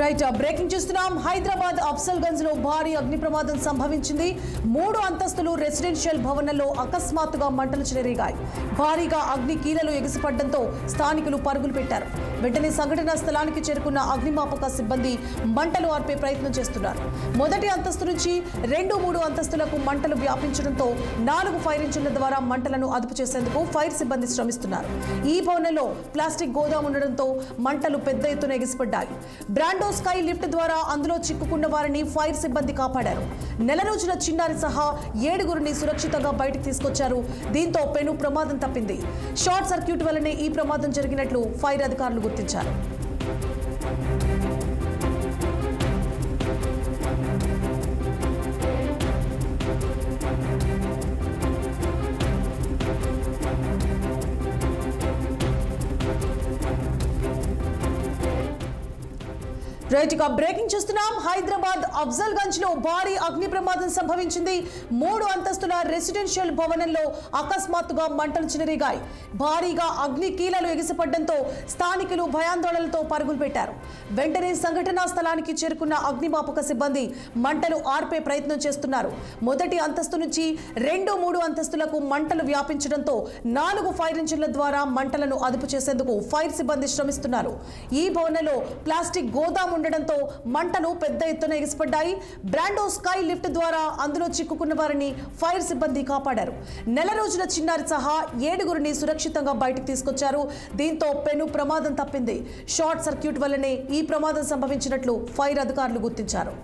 Right breaking చూస్తున్నాం. హైదరాబాద్ అఫ్జల్గంజ్ లో భారీ అగ్ని ప్రమాదం సంభవించింది. 3 అంతస్తులు రెసిడెన్షియల్ భవనంలో అకస్మాత్తుగా మంటలు చెలరేగాయి. భారీగా అగ్ని కీలలు ఎగిసిపడడంతో స్థానికులు పరుగులు పెట్టారు. వెంటనే సంఘటనా స్థలానికి చేరుకున్న అగ్నిమాపక సిబ్బంది మంటలు ఆర్పే ప్రయత్నం చేస్తున్నారు. మొదటి అంతస్తు నుంచి 2-3 అంతస్తులకు మంటలు వ్యాపించడంతో 4 ఫైర్ ఇంజిన్ల ద్వారా మంటలను అదుపు చేసేందుకు ఫైర్ సిబ్బంది శ్రమిస్తున్నారు. ఈ భవనంలో ప్లాస్టిక్ గోదాం ఉండడంతో మంటలు పెద్ద ఎత్తున ఎగిసిపడ్డాయి. బ్రాండో స్కై లిఫ్ట్ ద్వారా అందులో చిక్కుకున్న వారిని ఫైర్ సిబ్బంది కాపాడారు. నెల రోజుల చిన్నారి సహా 7గురిని సురక్షితంగా బయటకు తీసుకొచ్చారు. దీంతో పెను ప్రమాదం తప్పింది. షార్ట్ సర్క్యూట్ వల్లనే ఈ ప్రమాదం జరిగినట్లు ఫైర్ అధికారులు గుర్తించారు. రైట్ గా బ్రేకింగ్ చూస్తున్నాం. హైదరాబాద్ అఫ్జల్గంజ్ లో భారీ అగ్ని ప్రమాదం సంభవించింది. 3 అంతస్తుల రెసిడెన్షియల్ భవనంలో అకస్మాత్తుగా మంటలు చెలరేగాయి. భారీగా అగ్ని కీలలు ఎగిసిపడడంతో స్థానికులు భయాందోళనలతో పరుగులు పెట్టారు. వెంటనే సంఘటనా స్థలానికి చేరుకున్న అగ్నిమాపక సిబ్బంది మంటలు ఆర్పే ప్రయత్నం చేస్తున్నారు. మొదటి అంతస్తు నుంచి 2-3 అంతస్తులకు మంటలు వ్యాపించడంతో 4 ఫైర్ ఇంజిన్ల ద్వారా మంటలను అదుపు చేసేందుకు ఫైర్ సిబ్బంది శ్రమిస్తున్నారు. ఈ భవనంలో ప్లాస్టిక్ గోదాం ఉండడంతో మంటలు పెద్ద ఎత్తున ఎగిసిపడ్డాయి. బ్రాండో స్కై లిఫ్ట్ ద్వారా అందులో చిక్కుకున్న వారిని ఫైర్ సిబ్బంది కాపాడారు. నెల రోజుల చిన్నారి సహా 7గురిని సురక్షితంగా బయటకు తీసుకొచ్చారు. దీంతో పెను ప్రమాదం తప్పింది. షార్ట్ సర్క్యూట్ వల్లనే ఈ ప్రమాదం సంభవించినట్లు ఫైర్ అధికారులు గుర్తించారు.